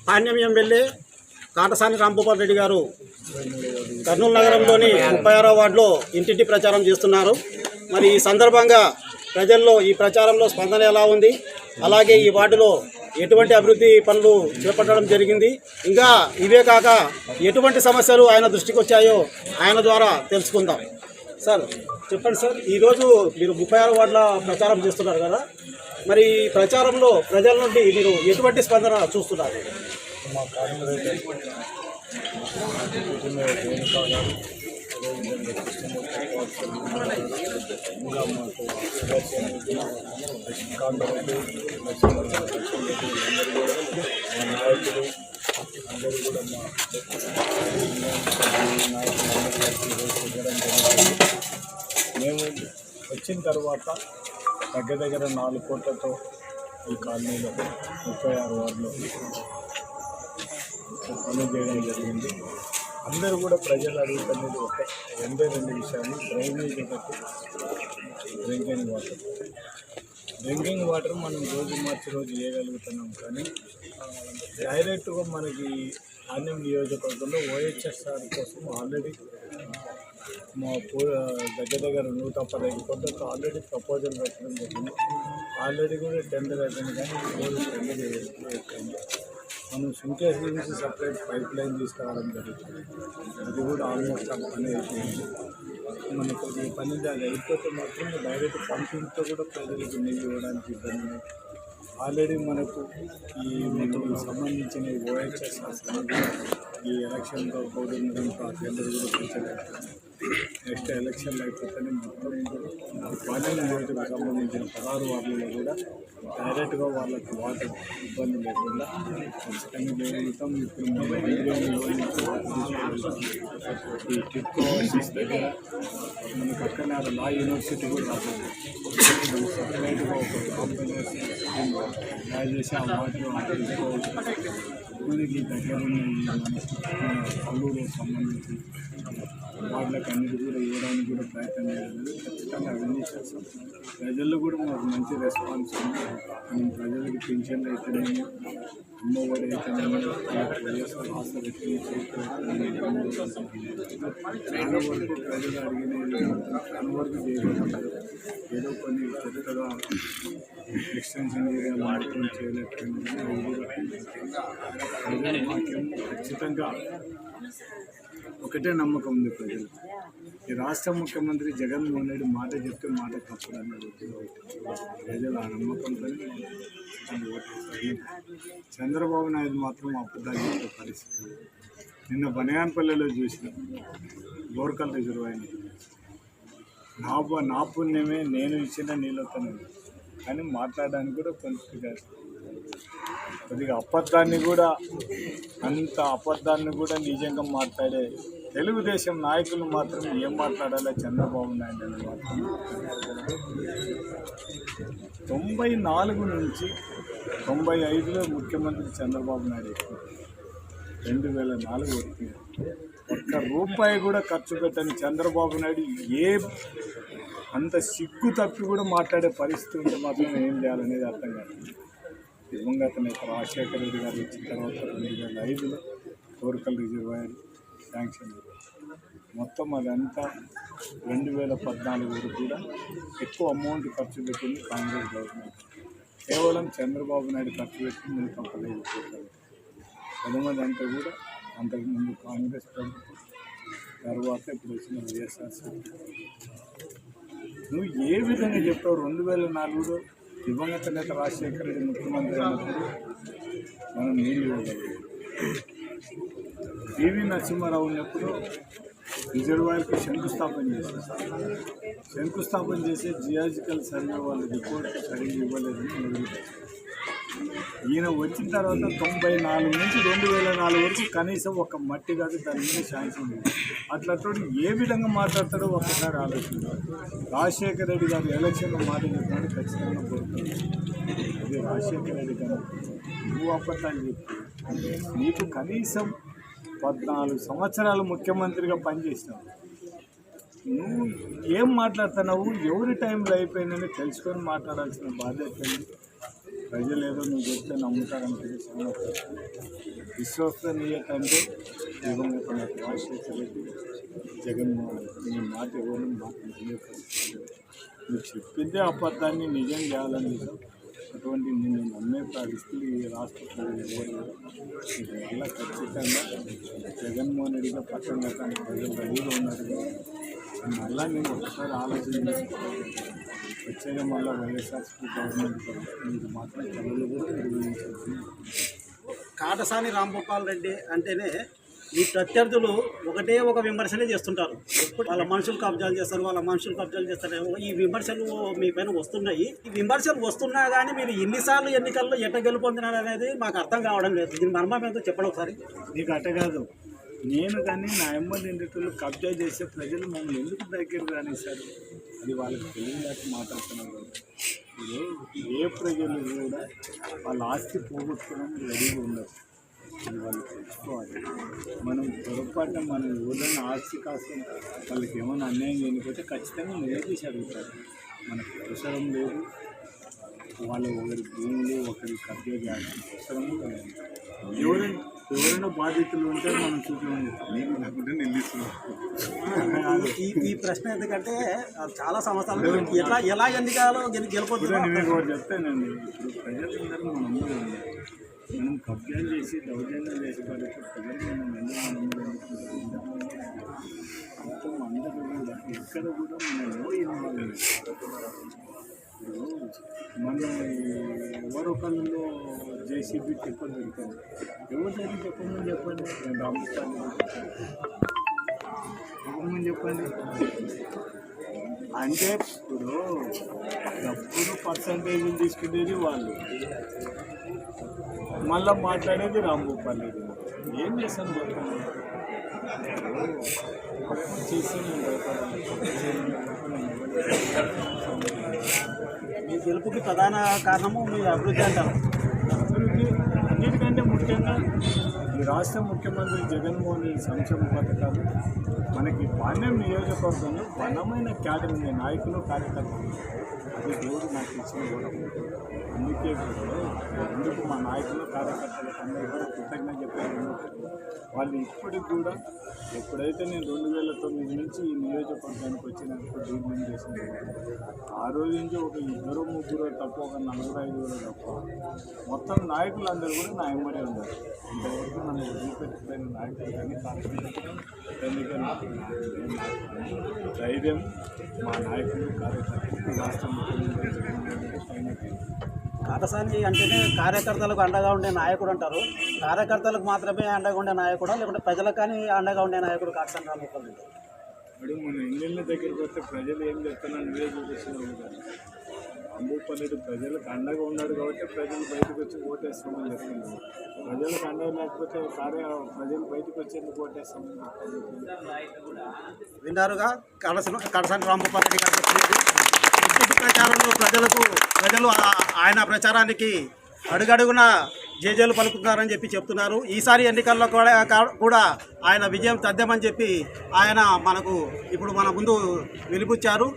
Panyam MLA Katasani Rambhupal Reddy గారు కర్నూలు నగరంలోని 36వ వార్డులో ఇంటింటి ప్రచారం చేస్తున్నారు. మరి ఈ సందర్భంగా ప్రజల్లో ఈ ప్రచారంలో స్పందన ఎలా ఉంది, అలాగే ఈ వార్డులో ఎటువంటి అభివృద్ధి పనులు చేపట్టడం జరిగింది, ఇంకా ఇవే కాక ఎటువంటి సమస్యలు ఆయన దృష్టికి వచ్చాయో ఆయన ద్వారా తెలుసుకుందాం. సార్ చెప్పండి సార్, ఈరోజు మీరు 36 వార్డుల ప్రచారం చేస్తున్నారు కదా, మరి ప్రచారంలో ప్రజల నుండి మీరు ఎటువంటి స్పందన చూస్తున్నారు? మా కార్పొరేటర్ ఇంకా మాకు లక్ష్మీకాంత్ రెడ్డి అందరూ కూడా మా నాయకులు అందరూ కూడా మా మేము వచ్చిన తర్వాత దగ్గర 4 కోట్లతో ఈ కాలనీలో 36 వార్డులో పనులు చేయడం జరిగింది. అందరూ కూడా ప్రజలు అడుగుతున్నది ఒక 82 విషయాలు. డ్రైనేజ్ ఒకటి, డ్రింకింగ్ వాటర్ మనం రోజు మార్చి రోజు చేయగలుగుతున్నాం, కానీ డైరెక్ట్గా మనకి పాణ్యం నియోజకవర్గంలో OHSR కోసం ఆల్రెడీ మా దగ్గర 115 కోట్లతో ఆల్రెడీ ప్రపోజల్ పెట్టడం జరిగింది. ఆల్రెడీ కూడా టెండర్ అయిపోయింది, కానీ ఈరోజు టెండర్ అయిపోయింది. మనం సుంకేస్ నుంచి సపరేట్ పైప్ లైన్ తీసుకురావడం జరుగుతుంది. అది కూడా ఆల్మోస్ట్ ఆ పని అయిపోయింది. మనకు ఈ పని అది అయిపోతే మాత్రం డైరెక్ట్ పంపింగ్తో కూడా ప్రజలకు నీళ్ళు ఇవ్వడానికి ఇబ్బంది. ఆల్రెడీ మనకు ఈ సంబంధించిన OHSR ఈ ఎలక్షన్తో కోడించడంతో ఆ టెండర్ కూడా పెంచలేదు. నెక్స్ట్ ఎలక్షన్లు అయిపోతేనే మొత్తం పాణ్యం నియోజకవర్గం సంబంధించిన 16 వార్డులలో కూడా డైరెక్ట్గా వాళ్ళకి వాటర్ ఇబ్బంది లేకుండా ఖచ్చితంగా చేయగలుగుతాం. ఇప్పుడు ఈ టిట్కో ఓవర్సీస్ దగ్గర మనకు అక్కడనే లా యూనివర్సిటీ కూడా రాలేదు. సపరేట్గా ఒక కంపెనీ తయారు చేసి ఆ వాటర్ దీనికి దగ్గర ఉన్న అల్లూరు సంబంధించి వాటికి అన్నిటి కూడా ఇవ్వడానికి కూడా ప్రయత్నం చేయాలి. ఖచ్చితంగా అవన్నీ చేస్తాం. ప్రజల్లో కూడా మాకు మంచి రెస్పాన్స్ ఉంది. మనం ప్రజలకు పింఛన్లు అయితేనేమి, అమ్మఒడి అయితేనేమి, వైఎస్ఆర్ ఆసరెట్టి చాలా వరకు ప్రజలు అడిగిన చాలా వరకు చేయగలుగుతారు. ఏదో కొన్ని కొత్తగా ఎక్స్టెన్షన్ ఏరియా మాత్రం చేయలేకపోయినా ప్రజలు మాకేం ఖచ్చితంగా ఒకటే నమ్మకం ఉంది ప్రజలు. ఈ రాష్ట్ర ముఖ్యమంత్రి జగన్మోహన్ రెడ్డి మాట చెప్తే మాట తప్పడన్నది ప్రజలు ఆ నమ్మకంతో ఓటేస్తారు. చంద్రబాబు నాయుడు మాత్రం అబద్ధాలు చెప్పే పరిస్థితి. నిన్న బనయాన్పల్లిలో చూసిన బోర్కల్ రిజర్వాయర్ నా పుణ్యమే నేను ఇచ్చిన నీళ్ళతోనే, కానీ మాట్లాడడానికి కూడా కొద్దిగా అబద్ధాన్ని కూడా అంత అబద్ధాన్ని కూడా నిజంగా మాట్లాడే తెలుగుదేశం నాయకులు మాత్రం ఏం మాట్లాడాలో చంద్రబాబు నాయుడు అని మాత్రం 94 నుంచి 95లో ముఖ్యమంత్రి చంద్రబాబు నాయుడు 2004 వరకు ₹1 కూడా ఖర్చు పెట్టని చంద్రబాబు నాయుడు అంత సిగ్గు తప్పి కూడా మాట్లాడే పరిస్థితి ఉంటే మాత్రం ఏం చేయాలనేది అర్థం కాదు. దివంగత నేత రాజశేఖర రెడ్డి గారు వచ్చిన తర్వాత 2005లో కోరికల్ రిజర్వాయర్ శాంక్షన్ మొత్తం అదంతా 2014 వరకు కూడా ఎక్కువ అమౌంట్ ఖర్చు పెట్టింది కాంగ్రెస్ గవర్నమెంట్. కేవలం చంద్రబాబు నాయుడు ఖర్చు పెట్టి 115 కోట్లు. ప్రథమదంతా కూడా అంతకుముందు కాంగ్రెస్ ప్రభుత్వం, తర్వాత ఇప్పుడు వచ్చిన వైఎస్ఆర్. నువ్వు ఏ విధంగా చెప్పావు? 2004లో దివంగత నేత రాజశేఖర రెడ్డి ముఖ్యమంత్రి అయినప్పుడు మనం నీళ్ళు ఇవ్వగలిగాం. పివి నరసింహారావు ఉన్నప్పుడు రిజర్వాయర్కి శంకుస్థాపన చేసే జియాలజికల్ సర్వే వాళ్ళ రిపోర్ట్ సరిగ్గా ఇవ్వలేదని మొదలుపెట్టారు. ఈయన వచ్చిన తర్వాత 94 నుంచి 2004 వరకు కనీసం ఒక మట్టి కాదు దాని మీద శాంక్షన్ ఉంది. అట్లతో ఏ విధంగా మాట్లాడతాడో ఒకసారి ఆలోచించారు. రాజశేఖర రెడ్డి గారు ఎలక్షన్లో మాట చెప్పినాడు, ఖచ్చితంగా కోరుతాడు. అదే రాజశేఖర రెడ్డి గారు నువ్వు అబద్ధాలు చెప్పి నీకు కనీసం 14 సంవత్సరాలు ముఖ్యమంత్రిగా పనిచేసినావు. నువ్వు ఏం మాట్లాడుతున్నావు? ఎవరి టైంలో అయిపోయిందని తెలుసుకొని మాట్లాడాల్సిన బాధ్యత ఉంది. ప్రజలు ఏదో నువ్వు చెప్తే నమ్ముతారనుకుంటే విశ్వసనీయత అంటే దివంగత రాజశేఖర రెడ్డి, జగన్మోహన్ రెడ్డి నీ మాట ఎవరు నువ్వు చెప్పిందే అబద్ధాన్ని నిజం చేయాలని అటువంటి నిన్ను నమ్మే పరిస్థితులు ఈ రాష్ట్ర ప్రజలు ఎవరు వల్ల ఖచ్చితంగా జగన్మోహన్ రెడ్డిగా పట్టణ గతానికి ప్రజలు రెడీగా ఉన్నారు. మళ్ళా నేను ఒకసారి ఆలోచన వచ్చేది మళ్ళీ వైఎస్ఆర్సీపీ గవర్నమెంట్ మీరు మాత్రం చదువులు కూడా నిర్వహించాల్సింది. కాటసాని రాంభూపాల్ రెడ్డి అంటేనే ఈ ప్రత్యర్థులు ఒకటే ఒక విమర్శనే చేస్తుంటారు. వాళ్ళ మనుషులు కబ్జాలు చేస్తారు, వాళ్ళ మనుషులు కబ్జాలు చేస్తారు. ఈ విమర్శలు మీ పైన వస్తున్నాయి. ఈ విమర్శలు వస్తున్నా కానీ మీరు ఎన్నిసార్లు ఎన్నికల్లో ఎట్ట గెలుపొందినారు అనేది మాకు అర్థం కావడం లేదు. దీని మర్మం ఏంటో చెప్పడం ఒకసారి. నీకు అట్ట కాదు, నేను కానీ నా ఎమ్మెల్యే నిందితులు కబ్జా చేసే ప్రజలు మమ్మల్ని ఎందుకు దగ్గర రానిస్తారు? అది వాళ్ళకి తెలియలేక మాట్లాడుతున్నారు. ఇప్పుడు ఏ ప్రజలు కూడా వాళ్ళ ఆస్తి పోగొట్టుకోవడం రెడీగా ఉండదు. అది వాళ్ళు తెలుసుకోవాలి. మనం పొరపాటున మన ఊళ్ళో ఆస్తి కాస్త వాళ్ళకి ఏమైనా అన్యాయం చేయకపోతే ఖచ్చితంగా నిలదీసి అడుగుతారు. మనకు అవసరం లేదు వాళ్ళు ఒకరి భూములు ఒకరి కబ్జా చేయాల్సిన అవసరము లేదు. ఎవరైనా బాధితులు ఉంటే మనం చూసుకోండి. ఈ ప్రశ్న ఎందుకంటే చాలా సంవత్సరాలు ఎలా ఎన్నికలో గెలుపొందుతున్నాం నేను ఒకటి చెప్తానండి. ఇప్పుడు ప్రజలందరూ మన అందరూ మనం కబ్జాలు చేసి దౌర్జన్యం చేసి కాబట్టి ప్రజలు మనం అందరూ అందరూ కూడా ఎక్కడ కూడా మనం ఇన్వాల్వ్. మన ఎవరొకళ్ళు జేసీబీ చెప్పని పెడతాను. ఎవరిదైనా చెప్పమని నేను రామస్థాన్ని చెప్పమని అంటే ఇప్పుడు డబ్బులు పర్సంటేజీలు తీసుకునేది వాళ్ళు, మళ్ళీ మాట్లాడేది రాంభూపాల్ రెడ్డి. ఏం చేస్తాను చెప్పండి. చేసి మీ గెలుపుకి ప్రధాన కారణము మీ అభివృద్ధి అంటారు. అభివృద్ధి అన్నిటికంటే ముఖ్యంగా ఈ రాష్ట్ర ముఖ్యమంత్రి జగన్మోహన్ రెడ్డి సంక్షేమ పథకాలు మనకి పాణ్యం నియోజకవర్గంలో బలమైన క్యాడర్ ఉంది, నాయకులు కార్యకర్తలు. అది దేవుడు నాకు ఇచ్చిన కూడా. అందుకే ఎందుకు మా నాయకులు కార్యకర్తలకు అందరూ కూడా కృతజ్ఞత చెప్పారు. వాళ్ళు ఇప్పటికి కూడా ఎప్పుడైతే నేను 2009 నుంచి ఈ నియోజకవర్గానికి వచ్చినప్పుడు డీలింగ్ చేసింది, ఆ రోజు నుంచి ఒక 2-3 తప్ప ఒక 4-5 తప్ప మొత్తం నాయకులందరూ కూడా నా ఎమ్మడే ఉన్నారు. ఇంతవరకు నన్ను వదిలిపెట్టిపోయిన నాయకులు కానీ కార్యకర్తలు ధైర్యం మా నాయకులు కార్యకర్తలు రాష్ట్ర ముఖ్యమంత్రి కాటసాని అంటేనే కార్యకర్తలకు అండగా ఉండే నాయకుడు అంటారు. కార్యకర్తలకు మాత్రమే అండగా ఉండే నాయకుడు, లేకుంటే ప్రజలకు కానీ అండగా ఉండే నాయకుడు కాటసాని రాంభూపాల్ రెడ్డి. ఇప్పుడు మన ఇండియన్ల దగ్గరికి వస్తే ప్రజలు ఏం చెప్తున్నారు నువ్వే చూపిస్తున్నావు కదా. రాంభూపాల్ రెడ్డి ప్రజలకు అండగా ఉన్నాడు కాబట్టి ప్రజలు బయటకు వచ్చి ఓటేస్తామని చెప్తున్నారు. ప్రజలకు అండగా లేకపోతే ప్రజలు బయటకు వచ్చేందుకు ఓటేస్తామని విన్నారుగా కాటసాని రాంభూపాల్ రెడ్డి గారు చెప్పినది. ఇంటింటి ప్రచారంలో ప్రజలు ఆయన ప్రచారానికి అడుగడుగున జేజేలు పలుకుతున్నారని చెప్పి చెప్తున్నారు. ఈసారి ఎన్నికల్లో కూడా ఆయన విజయం తథ్యమని చెప్పి ఆయన మనకు ఇప్పుడు మన ముందు వెలిపుచ్చారు.